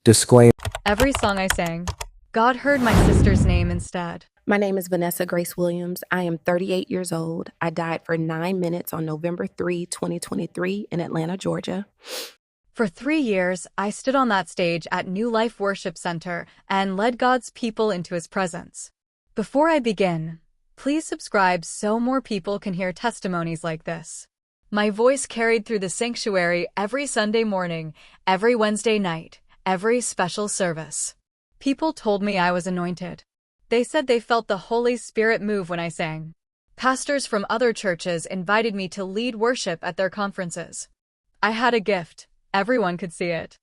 Disclaimer. Every song I sang, God heard my sister's name instead. My name is Vanessa Grace Williams. I am 38 years old. I died for 9 minutes on November 3, 2023 in Atlanta, Georgia. For 3 years, I stood on that stage at New Life Worship Center and led God's people into His presence. Before I begin, please subscribe so more people can hear testimonies like this. My voice carried through the sanctuary every Sunday morning, every Wednesday night, every special service. People told me I was anointed. They said they felt the Holy Spirit move when I sang. Pastors from other churches invited me to lead worship at their conferences. I had a gift. Everyone could see it.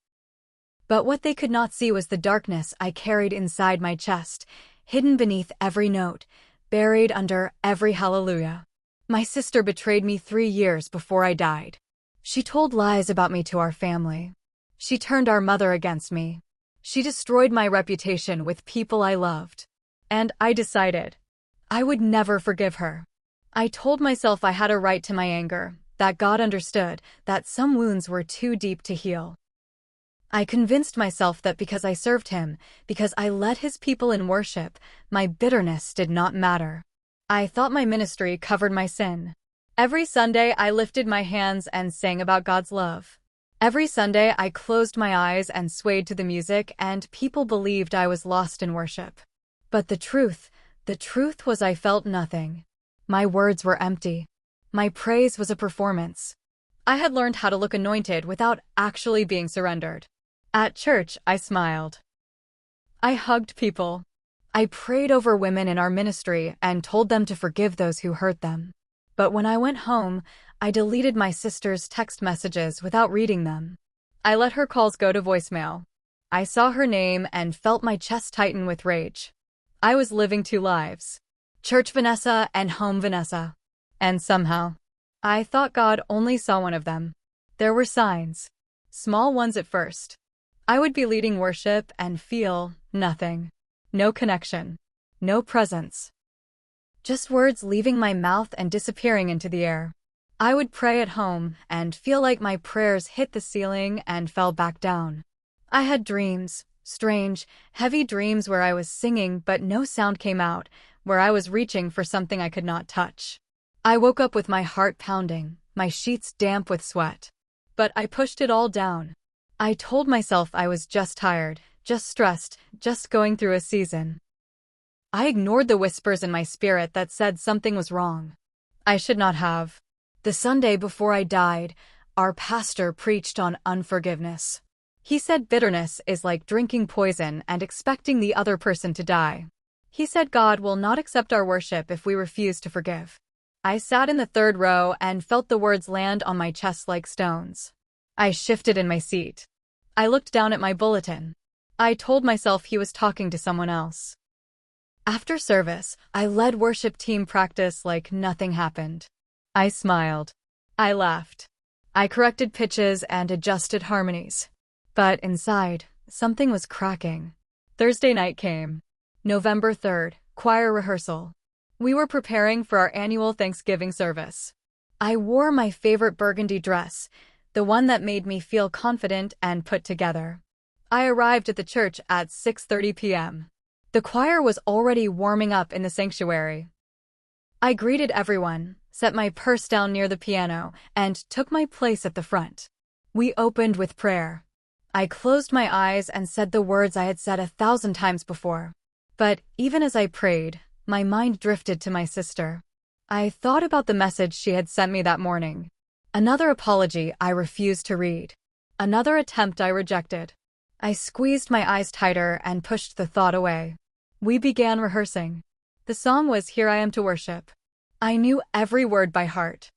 But what they could not see was the darkness I carried inside my chest, hidden beneath every note, buried under every hallelujah. My sister betrayed me 3 years before I died. She told lies about me to our family. She turned our mother against me. She destroyed my reputation with people I loved. And I decided I would never forgive her. I told myself I had a right to my anger, that God understood, that some wounds were too deep to heal. I convinced myself that because I served Him, because I led His people in worship, my bitterness did not matter. I thought my ministry covered my sin. Every Sunday I lifted my hands and sang about God's love. Every Sunday I closed my eyes and swayed to the music, and people believed I was lost in worship. But the truth was I felt nothing. My words were empty. My praise was a performance. I had learned how to look anointed without actually being surrendered. At church, I smiled. I hugged people. I prayed over women in our ministry and told them to forgive those who hurt them. But when I went home, I deleted my sister's text messages without reading them. I let her calls go to voicemail. I saw her name and felt my chest tighten with rage. I was living 2 lives. Church Vanessa and home Vanessa. And somehow, I thought God only saw one of them. There were signs. Small ones at first. I would be leading worship and feel nothing. No connection. No presence. Just words leaving my mouth and disappearing into the air. I would pray at home and feel like my prayers hit the ceiling and fell back down. I had dreams. Strange, heavy dreams where I was singing but no sound came out, where I was reaching for something I could not touch. I woke up with my heart pounding, my sheets damp with sweat. But I pushed it all down. I told myself I was just tired, just stressed, just going through a season. I ignored the whispers in my spirit that said something was wrong. I should not have. The Sunday before I died, our pastor preached on unforgiveness. He said bitterness is like drinking poison and expecting the other person to die. He said God will not accept our worship if we refuse to forgive. I sat in the 3rd row and felt the words land on my chest like stones. I shifted in my seat. I looked down at my bulletin. I told myself he was talking to someone else. After service, I led worship team practice like nothing happened. I smiled. I laughed. I corrected pitches and adjusted harmonies. But inside, something was cracking. Thursday night came. November 3rd, choir rehearsal. We were preparing for our annual Thanksgiving service. I wore my favorite burgundy dress, the one that made me feel confident and put together. I arrived at the church at 6:30 p.m. The choir was already warming up in the sanctuary. I greeted everyone, set my purse down near the piano, and took my place at the front. We opened with prayer. I closed my eyes and said the words I had said 1,000 times before. But even as I prayed, my mind drifted to my sister. I thought about the message she had sent me that morning. Another apology I refused to read. Another attempt I rejected. I squeezed my eyes tighter and pushed the thought away. We began rehearsing. The song was Here I Am to Worship. I knew every word by heart.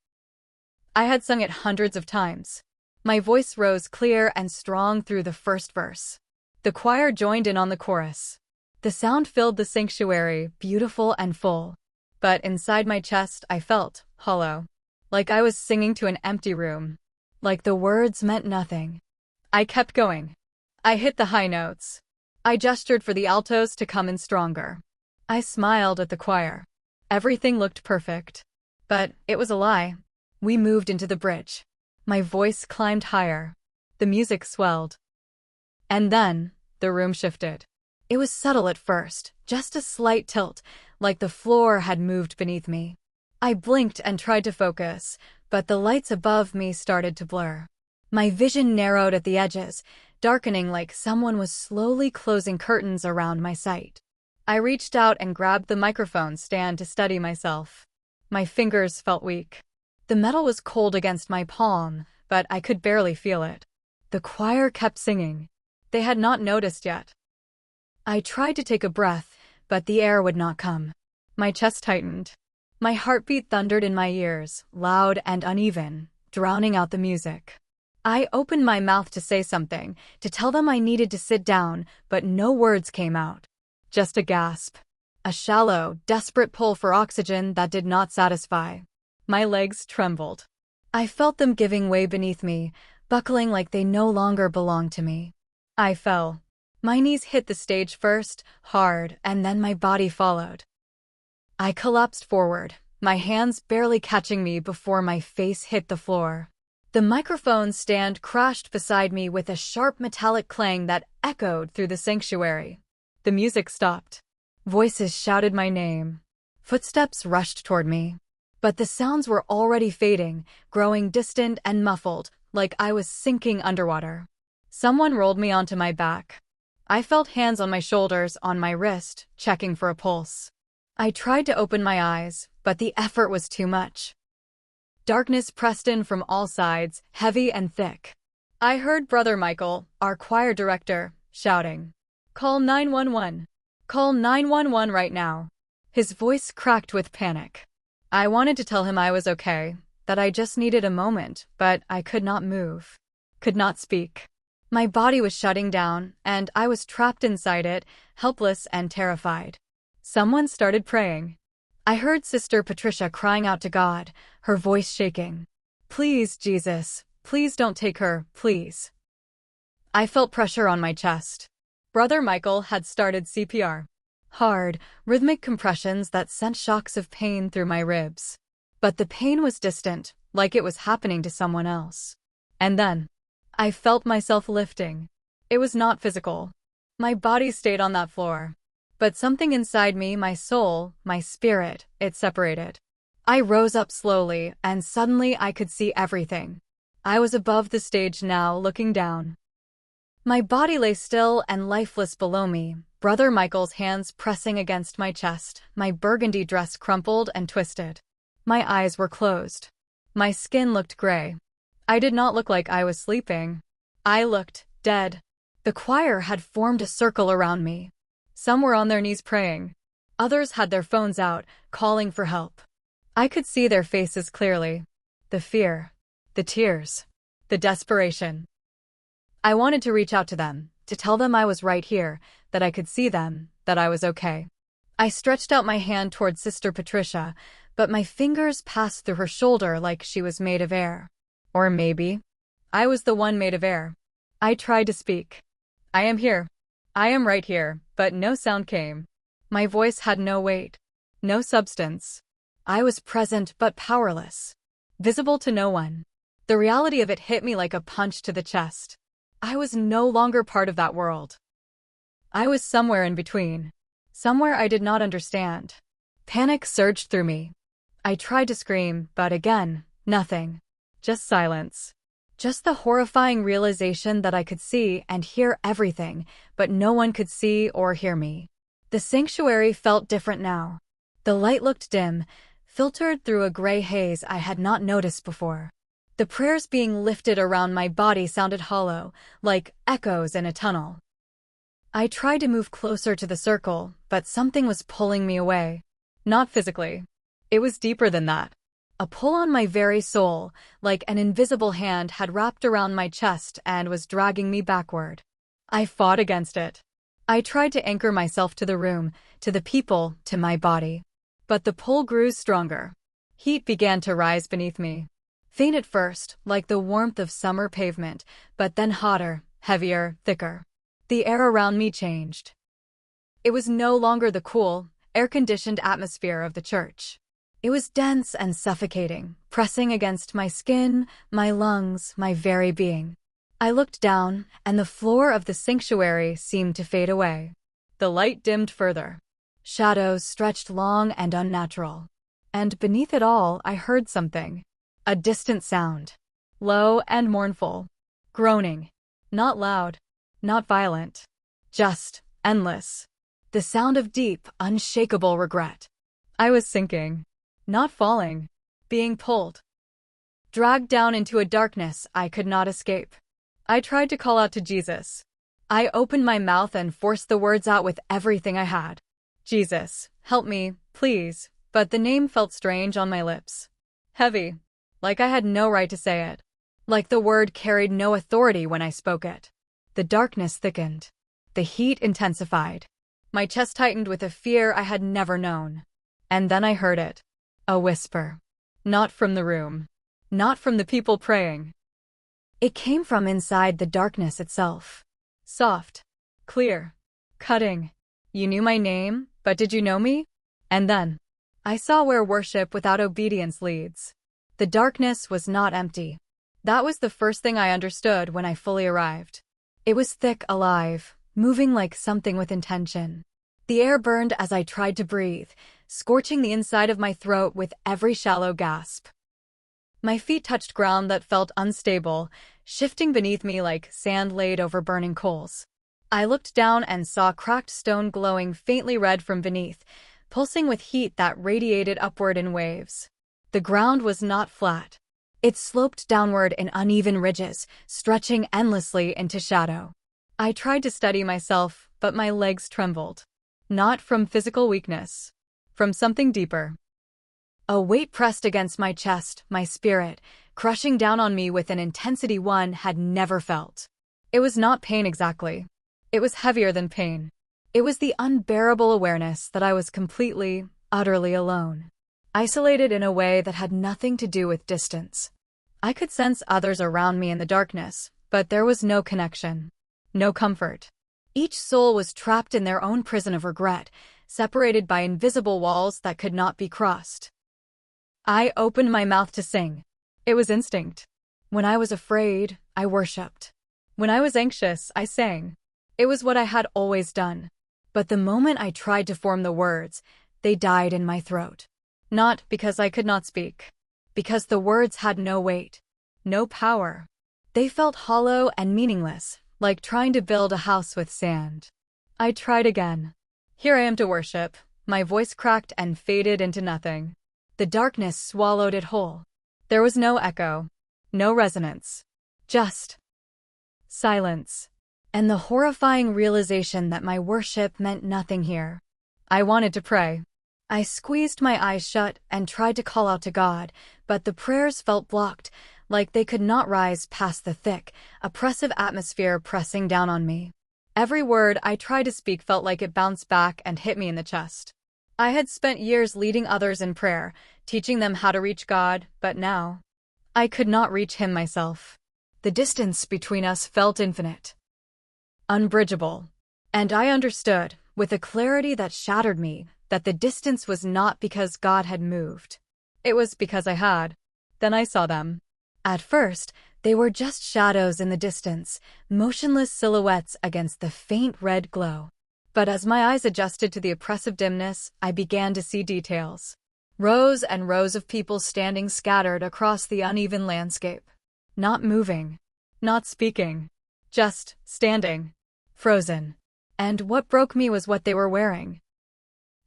I had sung it hundreds of times. My voice rose clear and strong through the first verse. The choir joined in on the chorus. The sound filled the sanctuary, beautiful and full. But inside my chest, I felt hollow. Like I was singing to an empty room. Like the words meant nothing. I kept going. I hit the high notes. I gestured for the altos to come in stronger. I smiled at the choir. Everything looked perfect. But it was a lie. We moved into the bridge. My voice climbed higher. The music swelled. And then, the room shifted. It was subtle at first, just a slight tilt, like the floor had moved beneath me. I blinked and tried to focus, but the lights above me started to blur. My vision narrowed at the edges, darkening like someone was slowly closing curtains around my sight. I reached out and grabbed the microphone stand to steady myself. My fingers felt weak. The metal was cold against my palm, but I could barely feel it. The choir kept singing. They had not noticed yet. I tried to take a breath, but the air would not come. My chest tightened. My heartbeat thundered in my ears, loud and uneven, drowning out the music. I opened my mouth to say something, to tell them I needed to sit down, but no words came out. Just a gasp. A shallow, desperate pull for oxygen that did not satisfy. My legs trembled. I felt them giving way beneath me, buckling like they no longer belonged to me. I fell. My knees hit the stage first, hard, and then my body followed. I collapsed forward, my hands barely catching me before my face hit the floor. The microphone stand crashed beside me with a sharp metallic clang that echoed through the sanctuary. The music stopped. Voices shouted my name. Footsteps rushed toward me. But the sounds were already fading, growing distant and muffled, like I was sinking underwater. Someone rolled me onto my back. I felt hands on my shoulders, on my wrist, checking for a pulse. I tried to open my eyes, but the effort was too much. Darkness pressed in from all sides, heavy and thick. I heard Brother Michael, our choir director, shouting, "Call 911. Call 911 right now." His voice cracked with panic. I wanted to tell him I was okay, that I just needed a moment, but I could not move, could not speak. My body was shutting down, and I was trapped inside it, helpless and terrified. Someone started praying. I heard Sister Patricia crying out to God, her voice shaking. "Please, Jesus, please don't take her, please." I felt pressure on my chest. Brother Michael had started CPR. Hard, rhythmic compressions that sent shocks of pain through my ribs. But the pain was distant, like it was happening to someone else. And then, I felt myself lifting. It was not physical. My body stayed on that floor. But something inside me, my soul, my spirit, it separated. I rose up slowly, and suddenly I could see everything. I was above the stage now, looking down. My body lay still and lifeless below me, Brother Michael's hands pressing against my chest, my burgundy dress crumpled and twisted. My eyes were closed. My skin looked gray. I did not look like I was sleeping. I looked dead. The choir had formed a circle around me. Some were on their knees praying. Others had their phones out, calling for help. I could see their faces clearly. The fear, the tears, the desperation. I wanted to reach out to them, to tell them I was right here, that I could see them, that I was okay. I stretched out my hand toward Sister Patricia, but my fingers passed through her shoulder like she was made of air. Or maybe I was the one made of air. I tried to speak. "I am here. I am right here," but no sound came. My voice had no weight, no substance. I was present but powerless, visible to no one. The reality of it hit me like a punch to the chest. I was no longer part of that world. I was somewhere in between, somewhere I did not understand. Panic surged through me. I tried to scream, but again, nothing. Just silence. Just the horrifying realization that I could see and hear everything, but no one could see or hear me. The sanctuary felt different now. The light looked dim, filtered through a gray haze I had not noticed before. The prayers being lifted around my body sounded hollow, like echoes in a tunnel. I tried to move closer to the circle, but something was pulling me away. Not physically. It was deeper than that. A pull on my very soul, like an invisible hand had wrapped around my chest and was dragging me backward. I fought against it. I tried to anchor myself to the room, to the people, to my body. But the pull grew stronger. Heat began to rise beneath me. Faint at first, like the warmth of summer pavement, but then hotter, heavier, thicker. The air around me changed. It was no longer the cool, air-conditioned atmosphere of the church. It was dense and suffocating, pressing against my skin, my lungs, my very being. I looked down, and the floor of the sanctuary seemed to fade away. The light dimmed further. Shadows stretched long and unnatural. And beneath it all, I heard something. A distant sound. Low and mournful. Groaning. Not loud. Not violent. Just endless. The sound of deep, unshakable regret. I was sinking. Not falling. Being pulled. Dragged down into a darkness I could not escape. I tried to call out to Jesus. I opened my mouth and forced the words out with everything I had. Jesus, help me, please, but the name felt strange on my lips. Heavy. Like I had no right to say it. Like the word carried no authority when I spoke it. The darkness thickened. The heat intensified. My chest tightened with a fear I had never known. And then I heard it. A whisper. Not from the room. Not from the people praying. It came from inside the darkness itself. Soft. Clear. Cutting. You knew my name, but did you know me? And then I saw where worship without obedience leads. The darkness was not empty. That was the first thing I understood when I fully arrived. It was thick, alive, moving like something with intention. The air burned as I tried to breathe, scorching the inside of my throat with every shallow gasp. My feet touched ground that felt unstable, shifting beneath me like sand laid over burning coals. I looked down and saw cracked stone glowing faintly red from beneath, pulsing with heat that radiated upward in waves. The ground was not flat. It sloped downward in uneven ridges, stretching endlessly into shadow. I tried to steady myself, but my legs trembled. Not from physical weakness. From something deeper. A weight pressed against my chest, my spirit, crushing down on me with an intensity one had never felt. It was not pain exactly. It was heavier than pain. It was the unbearable awareness that I was completely, utterly alone. Isolated in a way that had nothing to do with distance. I could sense others around me in the darkness, but there was no connection. No comfort. Each soul was trapped in their own prison of regret, separated by invisible walls that could not be crossed. I opened my mouth to sing. It was instinct. When I was afraid, I worshipped. When I was anxious, I sang. It was what I had always done. But the moment I tried to form the words, they died in my throat. Not because I could not speak. Because the words had no weight. No power. They felt hollow and meaningless, like trying to build a house with sand. I tried again. Here I am to worship. My voice cracked and faded into nothing. The darkness swallowed it whole. There was no echo. No resonance. Just silence. And the horrifying realization that my worship meant nothing here. I wanted to pray. I squeezed my eyes shut and tried to call out to God, but the prayers felt blocked, like they could not rise past the thick, oppressive atmosphere pressing down on me. Every word I tried to speak felt like it bounced back and hit me in the chest. I had spent years leading others in prayer, teaching them how to reach God, but now I could not reach Him myself. The distance between us felt infinite. Unbridgeable. And I understood, with a clarity that shattered me, that the distance was not because God had moved. It was because I had. Then I saw them. At first, they were just shadows in the distance, motionless silhouettes against the faint red glow. But as my eyes adjusted to the oppressive dimness, I began to see details. Rows and rows of people standing scattered across the uneven landscape. Not moving. Not speaking. Just standing. Frozen. And what broke me was what they were wearing.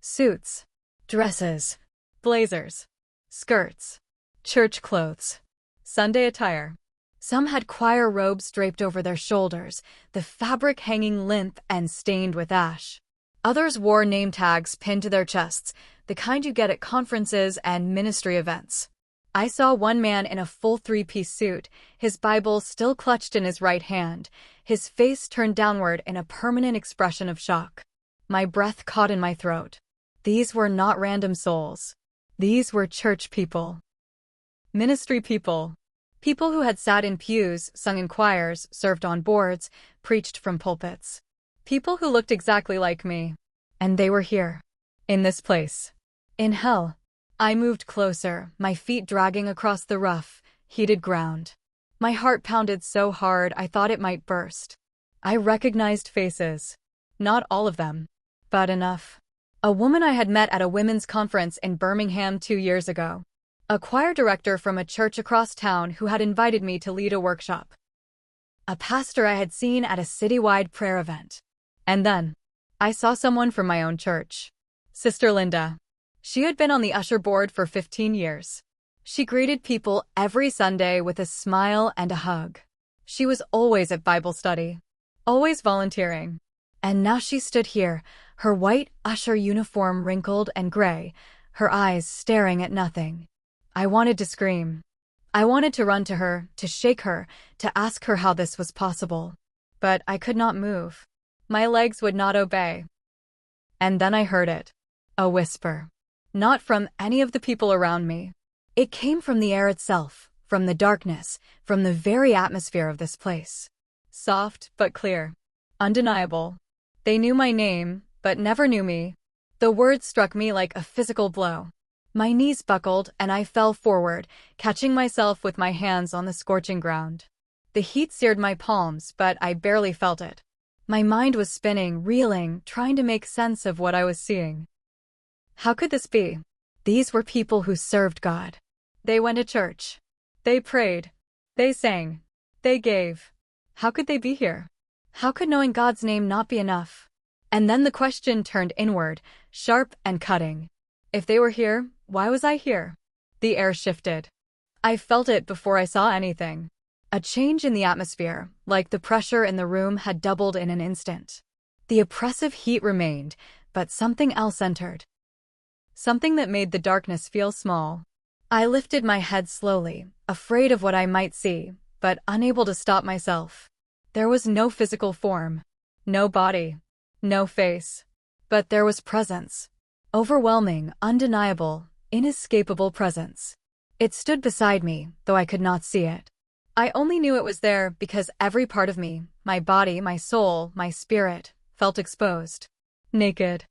Suits. Dresses. Blazers. Skirts. Church clothes. Sunday attire. Some had choir robes draped over their shoulders, the fabric hanging limp and stained with ash. Others wore name tags pinned to their chests, the kind you get at conferences and ministry events. I saw one man in a full three-piece suit, his Bible still clutched in his right hand, his face turned downward in a permanent expression of shock. My breath caught in my throat. These were not random souls. These were church people. Ministry people. People who had sat in pews, sung in choirs, served on boards, preached from pulpits. People who looked exactly like me. And they were here. In this place. In hell. I moved closer, my feet dragging across the rough, heated ground. My heart pounded so hard I thought it might burst. I recognized faces. Not all of them, but enough. A woman I had met at a women's conference in Birmingham 2 years ago. A choir director from a church across town who had invited me to lead a workshop. A pastor I had seen at a citywide prayer event. And then, I saw someone from my own church. Sister Linda. She had been on the usher board for 15 years. She greeted people every Sunday with a smile and a hug. She was always at Bible study, always volunteering. And now she stood here, her white usher uniform wrinkled and gray, her eyes staring at nothing. I wanted to scream. I wanted to run to her, to shake her, to ask her how this was possible. But I could not move. My legs would not obey. And then I heard it. A whisper. Not from any of the people around me. It came from the air itself, from the darkness, from the very atmosphere of this place. Soft but clear. Undeniable. They knew my name, but never knew me. The words struck me like a physical blow. My knees buckled and I fell forward, catching myself with my hands on the scorching ground. The heat seared my palms, but I barely felt it. My mind was spinning, reeling, trying to make sense of what I was seeing. How could this be? These were people who served God. They went to church. They prayed. They sang. They gave. How could they be here? How could knowing God's name not be enough? And then the question turned inward, sharp and cutting. If they were here, why was I here? The air shifted. I felt it before I saw anything. A change in the atmosphere, like the pressure in the room had doubled in an instant. The oppressive heat remained, but something else entered. Something that made the darkness feel small. I lifted my head slowly, afraid of what I might see, but unable to stop myself. There was no physical form, no body, no face, but there was presence. Overwhelming, undeniable, inescapable presence. It stood beside me, though I could not see it. I only knew it was there because every part of me, my body, my soul, my spirit, felt exposed. Naked.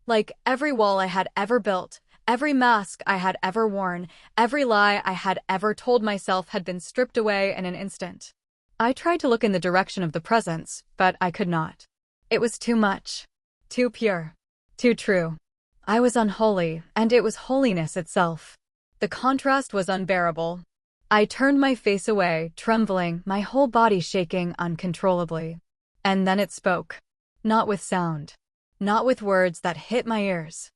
Like every wall I had ever built, every mask I had ever worn, every lie I had ever told myself had been stripped away in an instant. I tried to look in the direction of the presence, but I could not. It was too much. Too pure. Too true. I was unholy, and it was holiness itself. The contrast was unbearable. I turned my face away, trembling, my whole body shaking uncontrollably. And then it spoke. Not with sound. Not with words that hit my ears.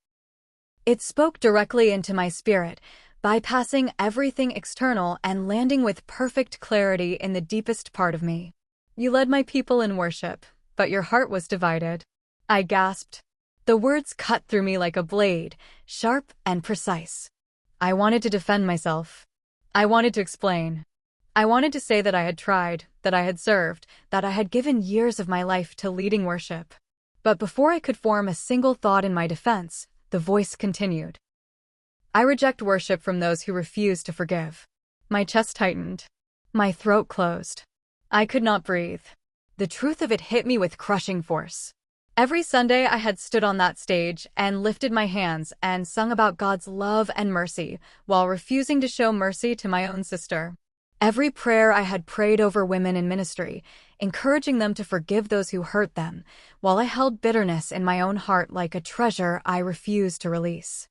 It spoke directly into my spirit, bypassing everything external and landing with perfect clarity in the deepest part of me. You led my people in worship, but your heart was divided. I gasped. The words cut through me like a blade, sharp and precise. I wanted to defend myself. I wanted to explain. I wanted to say that I had tried, that I had served, that I had given years of my life to leading worship. But before I could form a single thought in my defense, the voice continued. I reject worship from those who refuse to forgive. My chest tightened. My throat closed. I could not breathe. The truth of it hit me with crushing force. Every Sunday I had stood on that stage and lifted my hands and sung about God's love and mercy while refusing to show mercy to my own sister. Every prayer I had prayed over women in ministry, encouraging them to forgive those who hurt them, while I held bitterness in my own heart like a treasure I refused to release.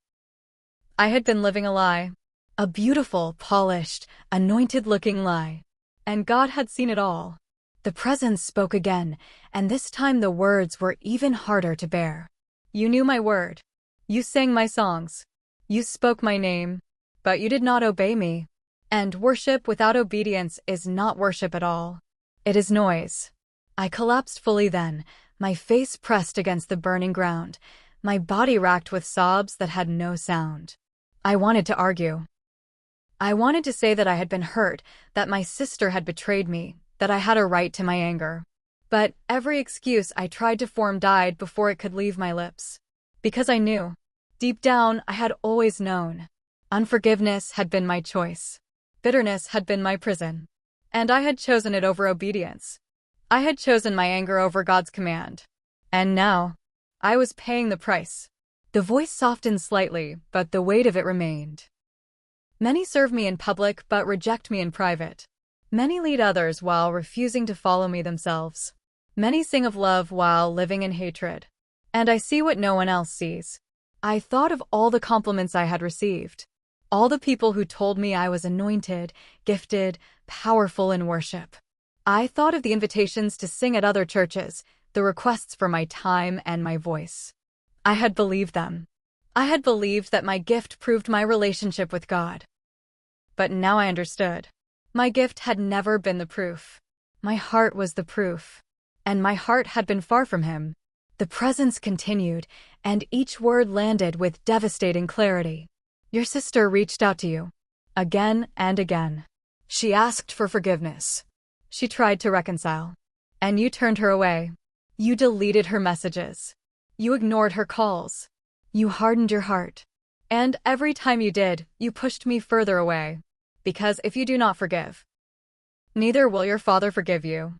I had been living a lie. A beautiful, polished, anointed-looking lie. And God had seen it all. The presence spoke again, and this time the words were even harder to bear. You knew my word. You sang my songs. You spoke my name. But you did not obey me. And worship without obedience is not worship at all. It is noise. I collapsed fully then, my face pressed against the burning ground, my body racked with sobs that had no sound. I wanted to argue. I wanted to say that I had been hurt, that my sister had betrayed me, that I had a right to my anger. But every excuse I tried to form died before it could leave my lips. Because I knew. Deep down, I had always known. Unforgiveness had been my choice. Bitterness had been my prison. And I had chosen it over obedience. I had chosen my anger over God's command. And now, I was paying the price. The voice softened slightly, but the weight of it remained. Many serve me in public but reject me in private. Many lead others while refusing to follow me themselves. Many sing of love while living in hatred. And I see what no one else sees. I thought of all the compliments I had received. All the people who told me I was anointed, gifted, powerful in worship. I thought of the invitations to sing at other churches, the requests for my time and my voice. I had believed them. I had believed that my gift proved my relationship with God. But now I understood. My gift had never been the proof. My heart was the proof. And my heart had been far from Him. The presence continued, and each word landed with devastating clarity. Your sister reached out to you. Again and again. She asked for forgiveness. She tried to reconcile. And you turned her away. You deleted her messages. You ignored her calls. You hardened your heart. And every time you did, you pushed me further away. Because if you do not forgive, neither will your Father forgive you.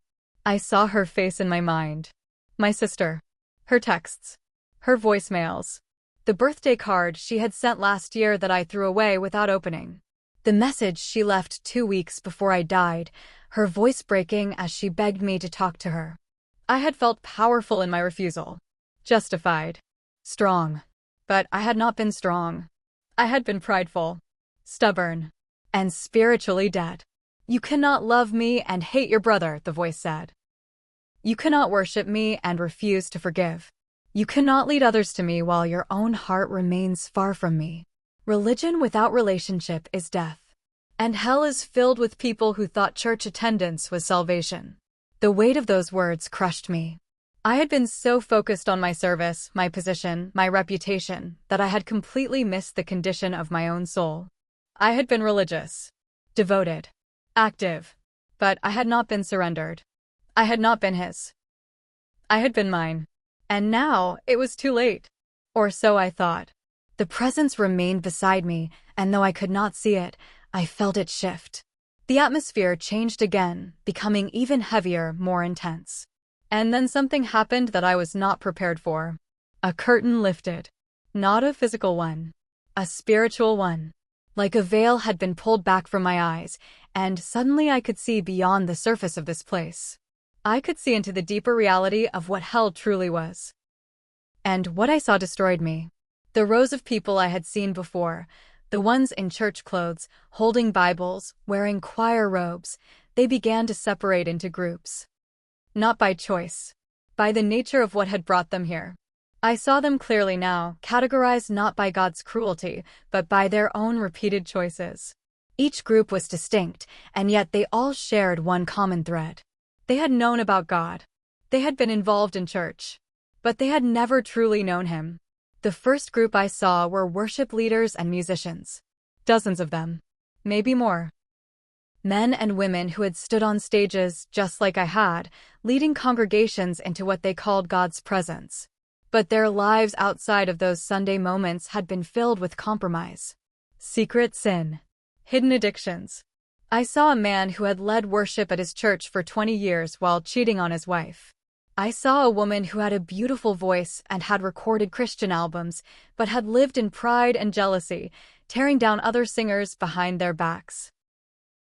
I saw her face in my mind. My sister. Her texts. Her voicemails. The birthday card she had sent last year that I threw away without opening. The message she left 2 weeks before I died, her voice breaking as she begged me to talk to her. I had felt powerful in my refusal. Justified. Strong. But I had not been strong. I had been prideful. Stubborn. And spiritually dead. You cannot love me and hate your brother, the voice said. You cannot worship me and refuse to forgive. You cannot lead others to me while your own heart remains far from me. Religion without relationship is death. And hell is filled with people who thought church attendance was salvation. The weight of those words crushed me. I had been so focused on my service, my position, my reputation, that I had completely missed the condition of my own soul. I had been religious, devoted, active, but I had not been surrendered. I had not been His. I had been mine. And now it was too late. Or so I thought. The presence remained beside me, and though I could not see it, I felt it shift. The atmosphere changed again, becoming even heavier, more intense. And then something happened that I was not prepared for. A curtain lifted. Not a physical one. A spiritual one. Like a veil had been pulled back from my eyes, and suddenly I could see beyond the surface of this place. I could see into the deeper reality of what hell truly was. And what I saw destroyed me. The rows of people I had seen before, the ones in church clothes, holding Bibles, wearing choir robes, they began to separate into groups. Not by choice. By the nature of what had brought them here. I saw them clearly now, categorized not by God's cruelty, but by their own repeated choices. Each group was distinct, and yet they all shared one common thread. They had known about God. They had been involved in church. But they had never truly known Him. The first group I saw were worship leaders and musicians. Dozens of them. Maybe more. Men and women who had stood on stages, just like I had, leading congregations into what they called God's presence. But their lives outside of those Sunday moments had been filled with compromise. Secret sin. Hidden addictions. I saw a man who had led worship at his church for 20 years while cheating on his wife. I saw a woman who had a beautiful voice and had recorded Christian albums, but had lived in pride and jealousy, tearing down other singers behind their backs.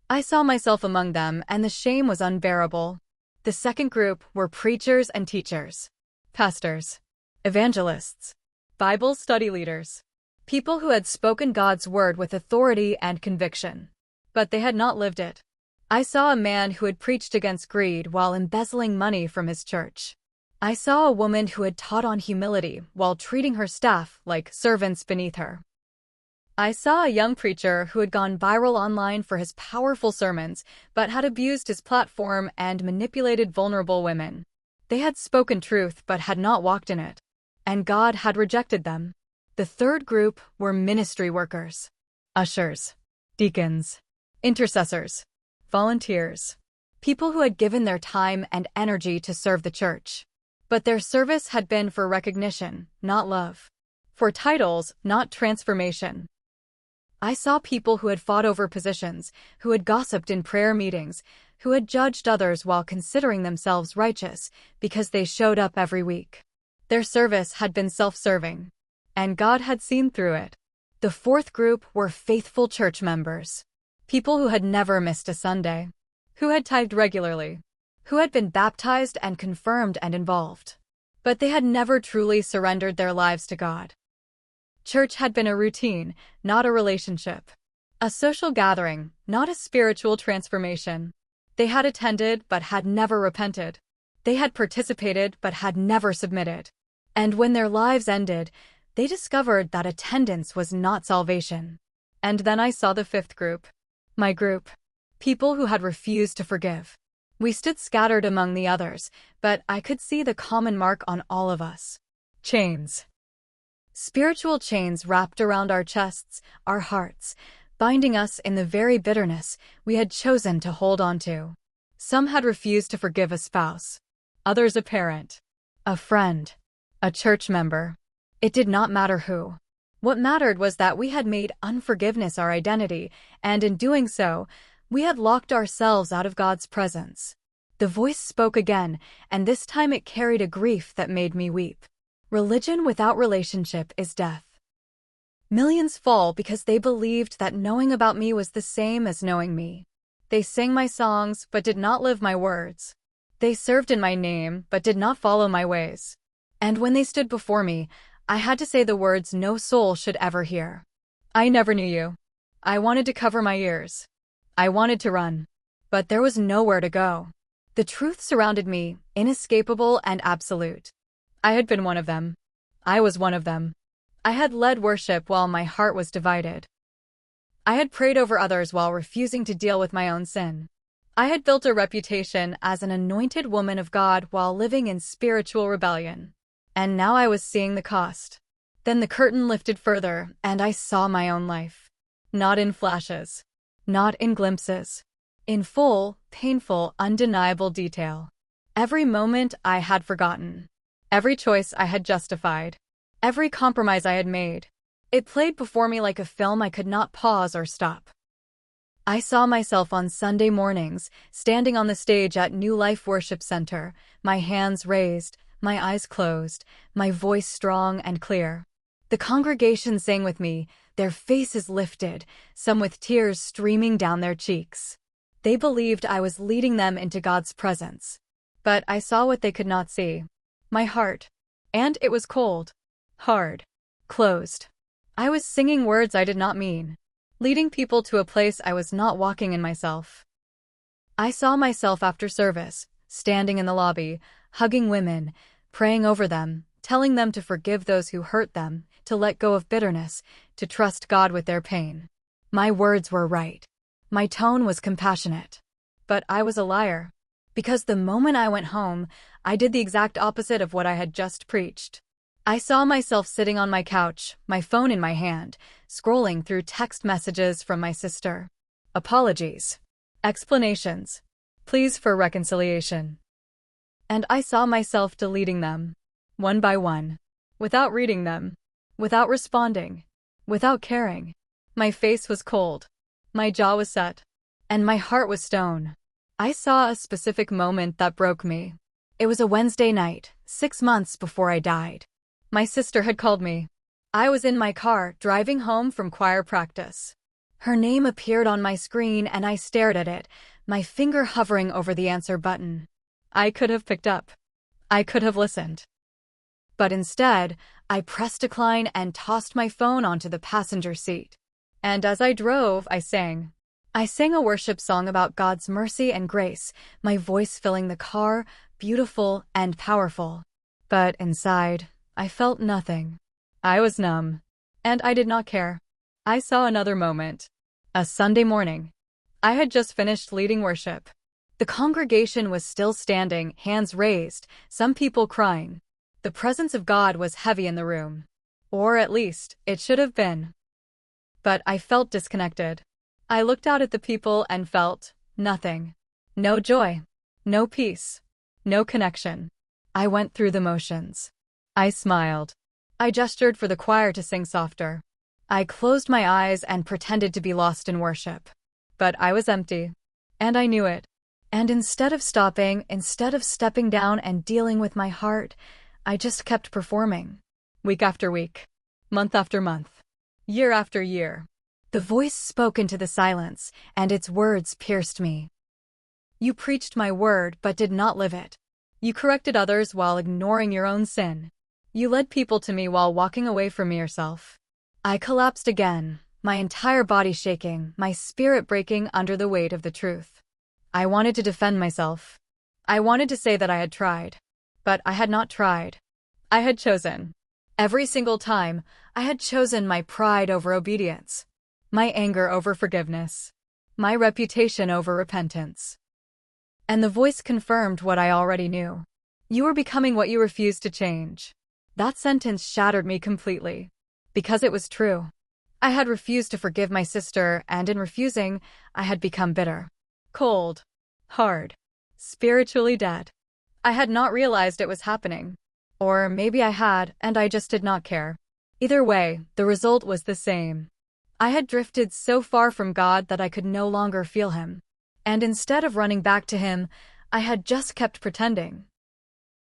I saw myself among them, and the shame was unbearable. The second group were preachers and teachers. Pastors. Evangelists. Bible study leaders. People who had spoken God's word with authority and conviction. But they had not lived it. I saw a man who had preached against greed while embezzling money from his church. I saw a woman who had taught on humility while treating her staff like servants beneath her. I saw a young preacher who had gone viral online for his powerful sermons, but had abused his platform and manipulated vulnerable women. They had spoken truth but had not walked in it. And God had rejected them. The third group were ministry workers. Ushers. Deacons. Intercessors. Volunteers. People who had given their time and energy to serve the church. But their service had been for recognition, not love. For titles, not transformation. I saw people who had fought over positions, who had gossiped in prayer meetings, who had judged others while considering themselves righteous because they showed up every week. Their service had been self-serving, and God had seen through it. The fourth group were faithful church members. People who had never missed a Sunday. who had tithed regularly, who had been baptized and confirmed and involved. But they had never truly surrendered their lives to God. Church had been a routine, not a relationship. A social gathering, not a spiritual transformation. They had attended but had never repented. They had participated but had never submitted. And when their lives ended, they discovered that attendance was not salvation. And then I saw the fifth group. My group. People who had refused to forgive. We stood scattered among the others, but I could see the common mark on all of us. Chains. Spiritual chains wrapped around our chests, our hearts, binding us in the very bitterness we had chosen to hold on to. Some had refused to forgive a spouse, others a parent, a friend, a church member. It did not matter who. What mattered was that we had made unforgiveness our identity, and in doing so, we had locked ourselves out of God's presence. The voice spoke again, and this time it carried a grief that made me weep. Religion without relationship is death. Millions fall because they believed that knowing about me was the same as knowing me. They sang my songs but did not live my words. They served in my name but did not follow my ways. And when they stood before me, I had to say the words no soul should ever hear. I never knew you. I wanted to cover my ears. I wanted to run. But there was nowhere to go. The truth surrounded me, inescapable and absolute. I had been one of them. I was one of them. I had led worship while my heart was divided. I had prayed over others while refusing to deal with my own sin. I had built a reputation as an anointed woman of God while living in spiritual rebellion. And now I was seeing the cost. Then the curtain lifted further, and I saw my own life. Not in flashes. Not in glimpses. In full, painful, undeniable detail. Every moment I had forgotten. Every choice I had justified. Every compromise I had made. It played before me like a film I could not pause or stop. I saw myself on Sunday mornings, standing on the stage at New Life Worship Center, my hands raised, my eyes closed, my voice strong and clear. The congregation sang with me, their faces lifted, some with tears streaming down their cheeks. They believed I was leading them into God's presence. But I saw what they could not see. My heart. And it was cold. Hard. Closed. I was singing words I did not mean. Leading people to a place I was not walking in myself. I saw myself after service, standing in the lobby, hugging women, praying over them, telling them to forgive those who hurt them, to let go of bitterness, to trust God with their pain. My words were right. My tone was compassionate. But I was a liar. Because the moment I went home, I did the exact opposite of what I had just preached. I saw myself sitting on my couch, my phone in my hand, scrolling through text messages from my sister. Apologies. Explanations. Pleas for reconciliation. And I saw myself deleting them. One by one. Without reading them. Without responding. Without caring. My face was cold. My jaw was set. And my heart was stone. I saw a specific moment that broke me. It was a Wednesday night, 6 months before I died. My sister had called me. I was in my car, driving home from choir practice. Her name appeared on my screen and I stared at it, my finger hovering over the answer button. I could have picked up. I could have listened. But instead, I pressed decline and tossed my phone onto the passenger seat. And as I drove, I sang. I sang a worship song about God's mercy and grace, my voice filling the car, beautiful and powerful. But inside, I felt nothing. I was numb. And I did not care. I saw another moment. A Sunday morning. I had just finished leading worship. The congregation was still standing, hands raised, some people crying. The presence of God was heavy in the room. Or at least, it should have been. But I felt disconnected. I looked out at the people and felt nothing. No joy. No peace. No connection. I went through the motions. I smiled. I gestured for the choir to sing softer. I closed my eyes and pretended to be lost in worship. But I was empty. And I knew it. And instead of stopping, instead of stepping down and dealing with my heart, I just kept performing. Week after week. Month after month. Year after year. The voice spoke into the silence, and its words pierced me. You preached my word but did not live it. You corrected others while ignoring your own sin. You led people to me while walking away from yourself. I collapsed again, my entire body shaking, my spirit breaking under the weight of the truth. I wanted to defend myself. I wanted to say that I had tried. But I had not tried. I had chosen. Every single time, I had chosen my pride over obedience, my anger over forgiveness, my reputation over repentance. And the voice confirmed what I already knew. You were becoming what you refused to change. That sentence shattered me completely. Because it was true. I had refused to forgive my sister, and in refusing, I had become bitter, cold, hard, spiritually dead. I had not realized it was happening. Or maybe I had, and I just did not care. Either way, the result was the same. I had drifted so far from God that I could no longer feel Him. And instead of running back to Him, I had just kept pretending.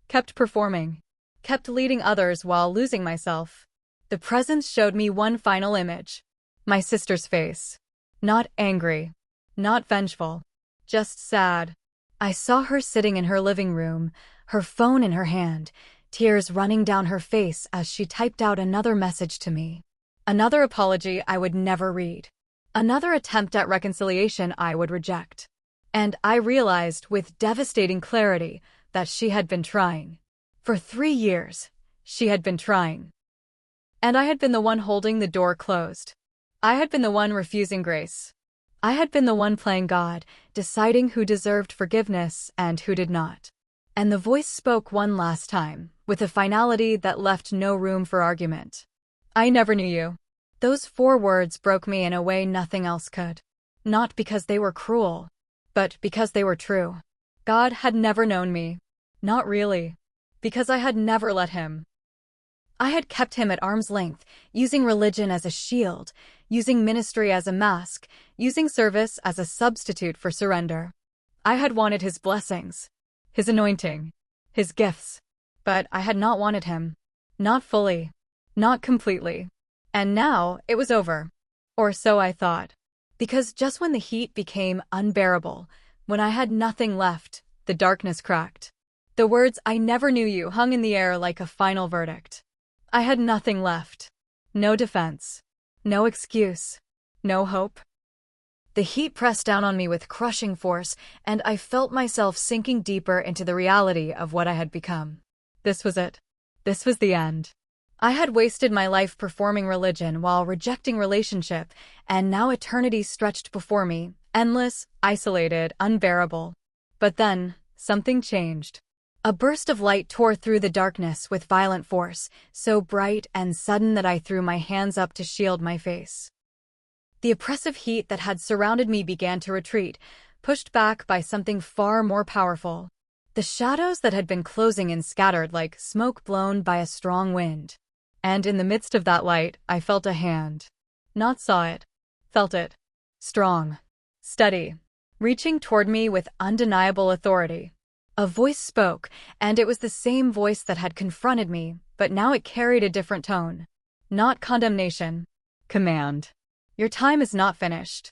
Kept performing. Kept leading others while losing myself. The presence showed me one final image. My sister's face. Not angry. Not vengeful. Just sad. I saw her sitting in her living room, her phone in her hand, tears running down her face as she typed out another message to me. Another apology I would never read. Another attempt at reconciliation I would reject. And I realized with devastating clarity that she had been trying. For 3 years, she had been trying. And I had been the one holding the door closed. I had been the one refusing grace. I had been the one playing God, deciding who deserved forgiveness and who did not. And the voice spoke one last time, with a finality that left no room for argument. I never knew you. Those 4 words broke me in a way nothing else could. Not because they were cruel, but because they were true. God had never known me. Not really. Because I had never let Him. I had kept Him at arm's length, using religion as a shield, using ministry as a mask, using service as a substitute for surrender. I had wanted His blessings, His anointing, His gifts, but I had not wanted Him. Not fully. Not completely. And now, it was over. Or so I thought. Because just when the heat became unbearable, when I had nothing left, the darkness cracked. The words, "I never knew you," hung in the air like a final verdict. I had nothing left. No defense. No excuse. No hope. The heat pressed down on me with crushing force, and I felt myself sinking deeper into the reality of what I had become. This was it. This was the end. I had wasted my life performing religion while rejecting relationship, and now eternity stretched before me, endless, isolated, unbearable. But then, something changed. A burst of light tore through the darkness with violent force, so bright and sudden that I threw my hands up to shield my face. The oppressive heat that had surrounded me began to retreat, pushed back by something far more powerful. The shadows that had been closing in scattered like smoke blown by a strong wind. And in the midst of that light, I felt a hand. Not saw it. Felt it. Strong. Steady. Reaching toward me with undeniable authority. A voice spoke, and it was the same voice that had confronted me, but now it carried a different tone. Not condemnation. Command. Your time is not finished.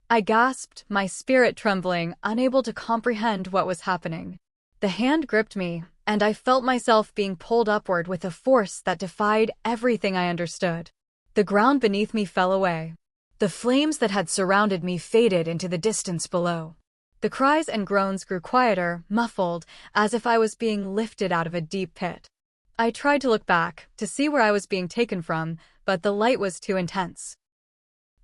I gasped, my spirit trembling, unable to comprehend what was happening. The hand gripped me, and I felt myself being pulled upward with a force that defied everything I understood. The ground beneath me fell away. The flames that had surrounded me faded into the distance below. The cries and groans grew quieter, muffled, as if I was being lifted out of a deep pit. I tried to look back, to see where I was being taken from, but the light was too intense.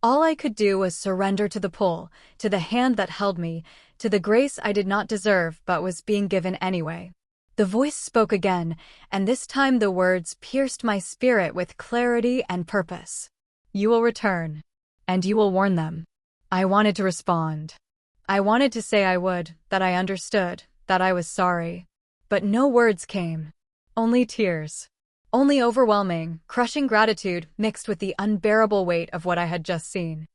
All I could do was surrender to the pull, to the hand that held me, to the grace I did not deserve but was being given anyway. The voice spoke again, and this time the words pierced my spirit with clarity and purpose. You will return, and you will warn them. I wanted to respond. I wanted to say I would, that I understood, that I was sorry. But no words came. Only tears. Only overwhelming, crushing gratitude mixed with the unbearable weight of what I had just seen.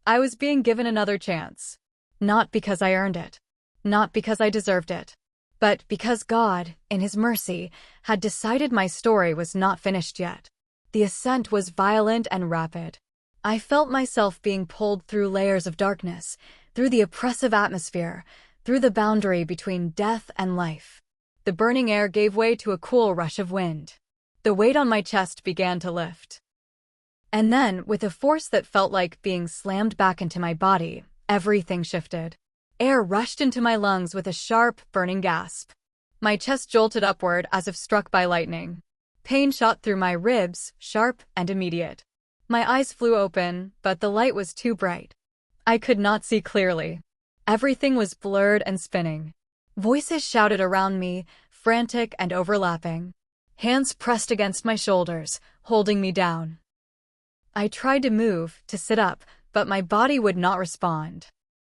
I was being given another chance. Not because I earned it. Not because I deserved it. But because God, in His mercy, had decided my story was not finished yet. The ascent was violent and rapid. I felt myself being pulled through layers of darkness, through the oppressive atmosphere, through the boundary between death and life. The burning air gave way to a cool rush of wind. The weight on my chest began to lift. And then, with a force that felt like being slammed back into my body, everything shifted. Air rushed into my lungs with a sharp, burning gasp. My chest jolted upward as if struck by lightning. Pain shot through my ribs, sharp and immediate. My eyes flew open, but the light was too bright. I could not see clearly. Everything was blurred and spinning. Voices shouted around me, frantic and overlapping. Hands pressed against my shoulders, holding me down. I tried to move, to sit up, but my body would not respond.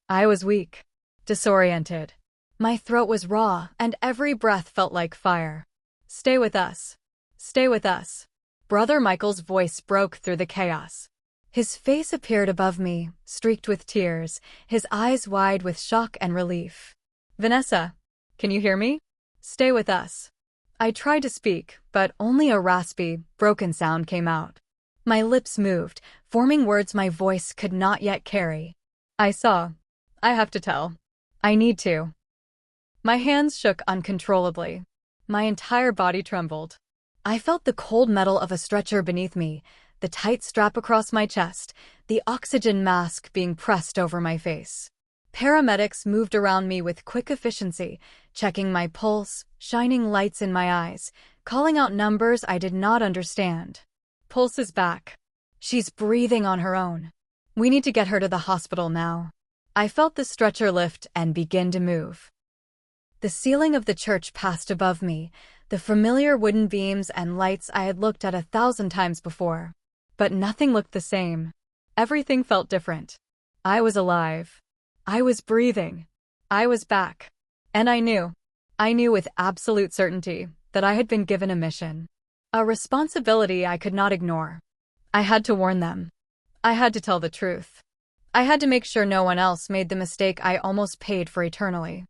I was weak, disoriented. My throat was raw, and every breath felt like fire. "Stay with us. Stay with us." Brother Michael's voice broke through the chaos. His face appeared above me, streaked with tears, his eyes wide with shock and relief. "Vanessa, can you hear me? Stay with us." I tried to speak, but only a raspy, broken sound came out. My lips moved, forming words my voice could not yet carry. "I saw. I have to tell. I need to." My hands shook uncontrollably. My entire body trembled. I felt the cold metal of a stretcher beneath me, the tight strap across my chest, the oxygen mask being pressed over my face. Paramedics moved around me with quick efficiency, checking my pulse, shining lights in my eyes, calling out numbers I did not understand. "Pulse is back. She's breathing on her own. We need to get her to the hospital now." I felt the stretcher lift and begin to move. The ceiling of the church passed above me, the familiar wooden beams and lights I had looked at 1,000 times before. But nothing looked the same. Everything felt different. I was alive. I was breathing. I was back. And I knew with absolute certainty that I had been given a mission. A responsibility I could not ignore. I had to warn them. I had to tell the truth. I had to make sure no one else made the mistake I almost paid for eternally.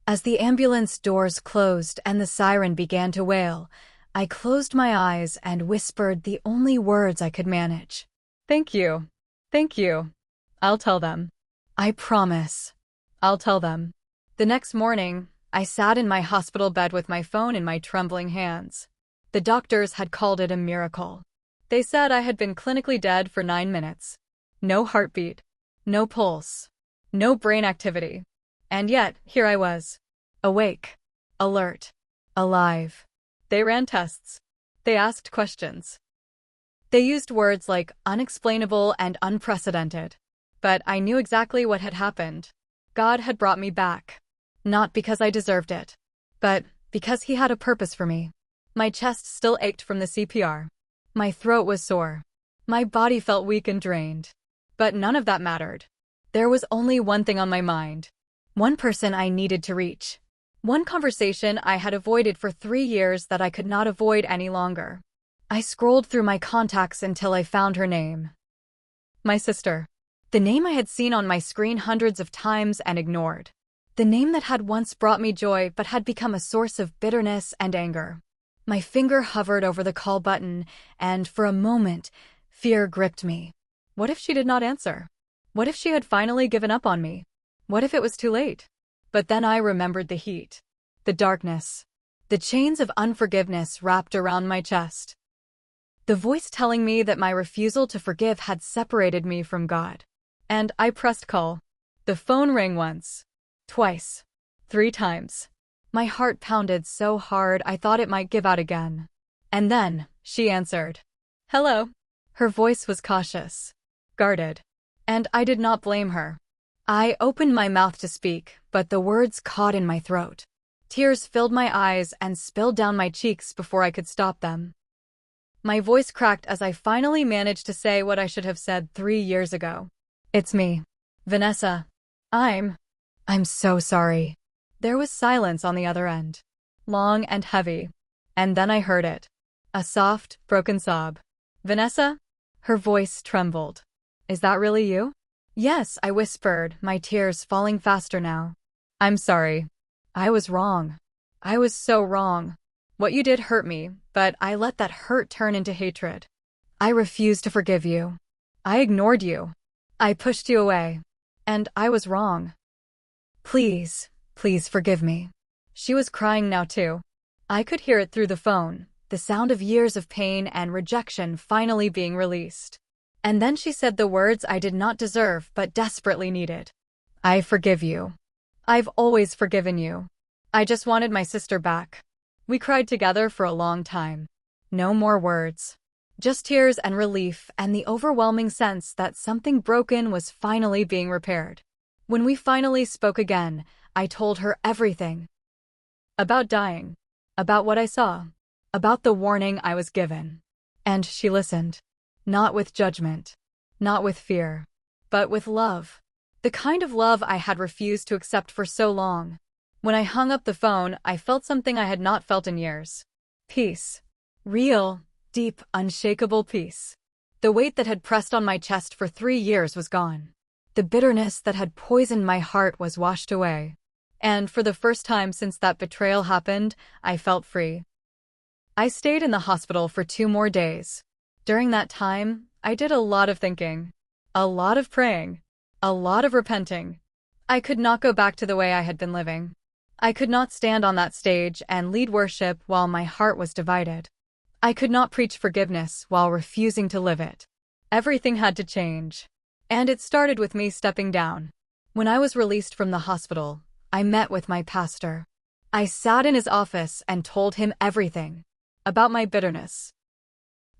As the ambulance doors closed and the siren began to wail, I closed my eyes and whispered the only words I could manage. "Thank you. Thank you. I'll tell them. I promise. I'll tell them." The next morning, I sat in my hospital bed with my phone in my trembling hands. The doctors had called it a miracle. They said I had been clinically dead for 9 minutes. No heartbeat. No pulse. No brain activity. And yet, here I was. Awake. Alert. Alive. They ran tests. They asked questions. They used words like unexplainable and unprecedented. But I knew exactly what had happened. God had brought me back. Not because I deserved it, but because He had a purpose for me. My chest still ached from the CPR. My throat was sore. My body felt weak and drained. But none of that mattered. There was only one thing on my mind. One person I needed to reach. One conversation I had avoided for 3 years that I could not avoid any longer. I scrolled through my contacts until I found her name. My sister. The name I had seen on my screen hundreds of times and ignored. The name that had once brought me joy but had become a source of bitterness and anger. My finger hovered over the call button, and for a moment, fear gripped me. What if she did not answer? What if she had finally given up on me? What if it was too late? But then I remembered the heat, the darkness, the chains of unforgiveness wrapped around my chest. The voice telling me that my refusal to forgive had separated me from God. And I pressed call. The phone rang once, twice, 3 times. My heart pounded so hard I thought it might give out again. And then, she answered. "Hello." Her voice was cautious, guarded. And I did not blame her. I opened my mouth to speak, but the words caught in my throat. Tears filled my eyes and spilled down my cheeks before I could stop them. My voice cracked as I finally managed to say what I should have said 3 years ago. "It's me, Vanessa. I'm so sorry." There was silence on the other end, long and heavy. And then I heard it. A soft, broken sob. "Vanessa?" Her voice trembled. "Is that really you?" "Yes," I whispered, my tears falling faster now. "I'm sorry. I was wrong. I was so wrong. What you did hurt me, but I let that hurt turn into hatred. I refused to forgive you. I ignored you. I pushed you away. And I was wrong. Please, please forgive me. She was crying now too. I could hear it through the phone, the sound of years of pain and rejection finally being released. And then she said the words I did not deserve but desperately needed. I forgive you. I've always forgiven you. I just wanted my sister back. We cried together for a long time. No more words. Just tears and relief and the overwhelming sense that something broken was finally being repaired. When we finally spoke again, I told her everything. About dying. About what I saw. About the warning I was given. And she listened. Not with judgment. Not with fear. But with love. The kind of love I had refused to accept for so long. When I hung up the phone, I felt something I had not felt in years. Peace. Real, deep, unshakable peace. The weight that had pressed on my chest for 3 years was gone. The bitterness that had poisoned my heart was washed away. And for the first time since that betrayal happened, I felt free. I stayed in the hospital for 2 more days. During that time, I did a lot of thinking. A lot of praying. A lot of repenting. I could not go back to the way I had been living. I could not stand on that stage and lead worship while my heart was divided. I could not preach forgiveness while refusing to live it. Everything had to change. And it started with me stepping down. When I was released from the hospital, I met with my pastor. I sat in his office and told him everything. About my bitterness.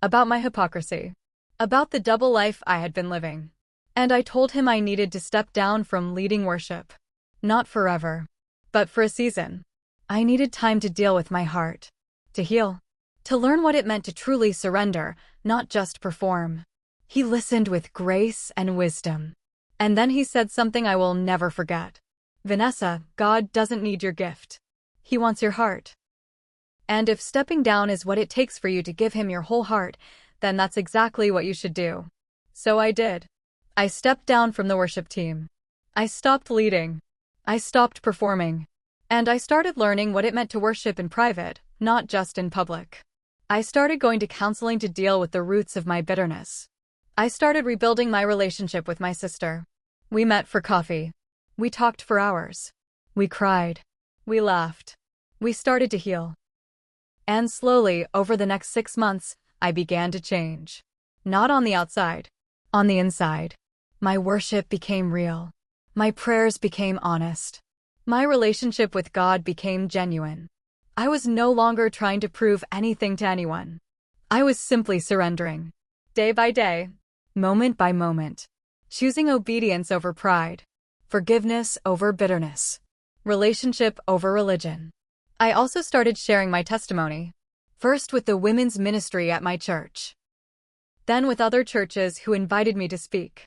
About my hypocrisy. About the double life I had been living. And I told him I needed to step down from leading worship. Not forever, but for a season. I needed time to deal with my heart. To heal. To learn what it meant to truly surrender, not just perform. He listened with grace and wisdom. And then he said something I will never forget. Vanessa, God doesn't need your gift. He wants your heart. And if stepping down is what it takes for you to give him your whole heart, then that's exactly what you should do. So I did. I stepped down from the worship team. I stopped leading. I stopped performing. And I started learning what it meant to worship in private, not just in public. I started going to counseling to deal with the roots of my bitterness. I started rebuilding my relationship with my sister. We met for coffee. We talked for hours. We cried. We laughed. We started to heal. And slowly, over the next 6 months, I began to change. Not on the outside. On the inside. My worship became real. My prayers became honest. My relationship with God became genuine. I was no longer trying to prove anything to anyone. I was simply surrendering. Day by day. Moment by moment. Choosing obedience over pride. Forgiveness over bitterness. Relationship over religion. I also started sharing my testimony. First with the women's ministry at my church. Then with other churches who invited me to speak.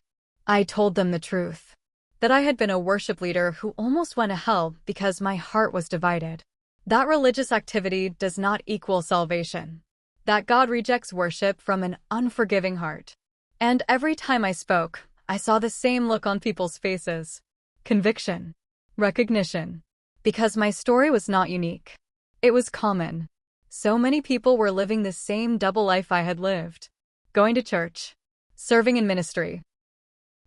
I told them the truth. That I had been a worship leader who almost went to hell because my heart was divided. That religious activity does not equal salvation. That God rejects worship from an unforgiving heart. And every time I spoke, I saw the same look on people's faces. Conviction. Recognition. Because my story was not unique. It was common. So many people were living the same double life I had lived. Going to church. Serving in ministry.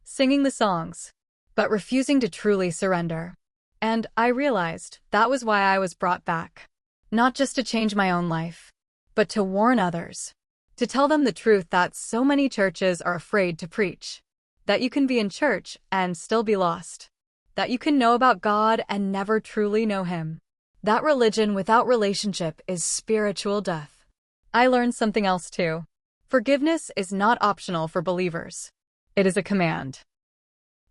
Singing the songs. But refusing to truly surrender. And I realized that was why I was brought back. Not just to change my own life, but to warn others. To tell them the truth that so many churches are afraid to preach. That you can be in church and still be lost. That you can know about God and never truly know Him. That religion without relationship is spiritual death. I learned something else too. Forgiveness is not optional for believers. It is a command.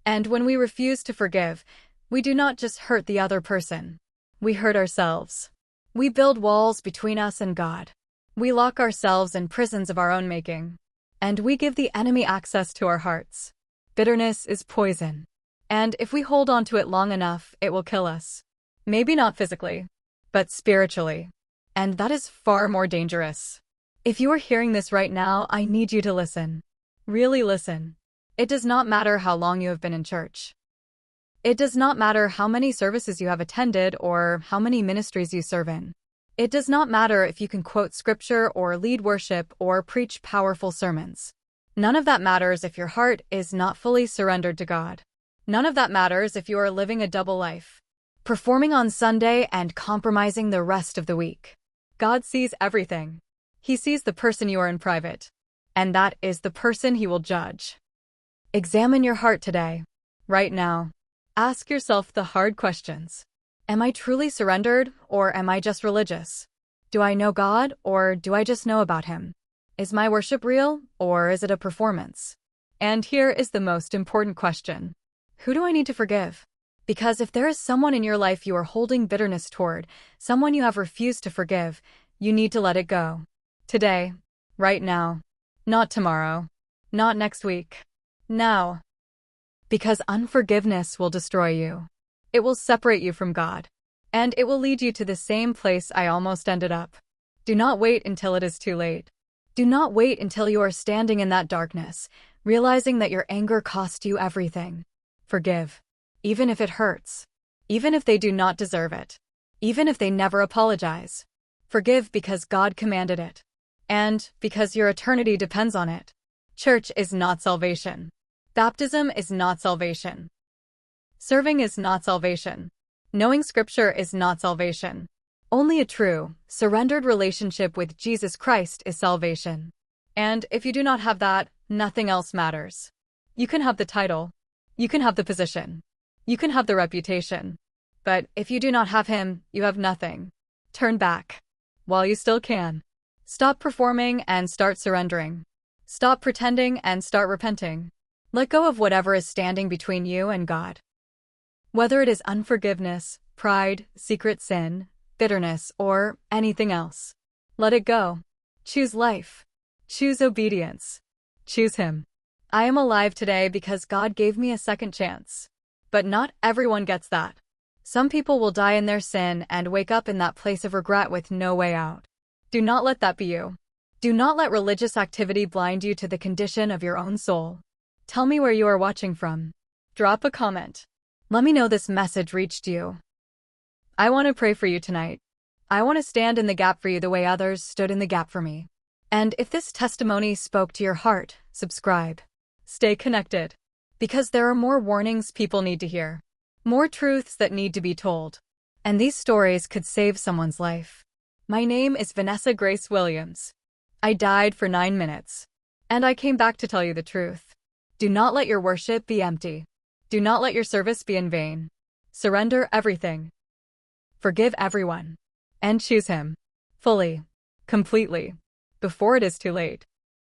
And when we refuse to forgive, we do not just hurt the other person. We hurt ourselves. We build walls between us and God. We lock ourselves in prisons of our own making. And we give the enemy access to our hearts. Bitterness is poison. And if we hold on to it long enough, it will kill us. Maybe not physically, but spiritually. And that is far more dangerous. If you are hearing this right now, I need you to listen. Really listen. It does not matter how long you have been in church. It does not matter how many services you have attended or how many ministries you serve in. It does not matter if you can quote scripture or lead worship or preach powerful sermons. None of that matters if your heart is not fully surrendered to God. None of that matters if you are living a double life, performing on Sunday and compromising the rest of the week. God sees everything. He sees the person you are in private, and that is the person He will judge. Examine your heart today, right now. Ask yourself the hard questions. Am I truly surrendered, or am I just religious? Do I know God, or do I just know about Him? Is my worship real, or is it a performance? And here is the most important question. Who do I need to forgive? Because if there is someone in your life you are holding bitterness toward, someone you have refused to forgive, you need to let it go. Today. Right now. Not tomorrow. Not next week. Now. Because unforgiveness will destroy you. It will separate you from God. And it will lead you to the same place I almost ended up. Do not wait until it is too late. Do not wait until you are standing in that darkness, realizing that your anger cost you everything. Forgive. Even if it hurts. Even if they do not deserve it. Even if they never apologize. Forgive because God commanded it. And because your eternity depends on it. Church is not salvation. Baptism is not salvation. Serving is not salvation. Knowing Scripture is not salvation. Only a true, surrendered relationship with Jesus Christ is salvation. And if you do not have that, nothing else matters. You can have the title. You can have the position. You can have the reputation. But if you do not have Him, you have nothing. Turn back. While you still can. Stop performing and start surrendering. Stop pretending and start repenting. Let go of whatever is standing between you and God. Whether it is unforgiveness, pride, secret sin, bitterness, or anything else. Let it go. Choose life. Choose obedience. Choose Him. I am alive today because God gave me a second chance. But not everyone gets that. Some people will die in their sin and wake up in that place of regret with no way out. Do not let that be you. Do not let religious activity blind you to the condition of your own soul. Tell me where you are watching from. Drop a comment. Let me know this message reached you. I want to pray for you tonight. I want to stand in the gap for you the way others stood in the gap for me. And if this testimony spoke to your heart, subscribe. Stay connected. Because there are more warnings people need to hear. More truths that need to be told. And these stories could save someone's life. My name is Vanessa Grace Williams. I died for 9 minutes. And I came back to tell you the truth. Do not let your worship be empty. Do not let your service be in vain. Surrender everything. Forgive everyone. And choose Him. Fully. Completely. Before it is too late.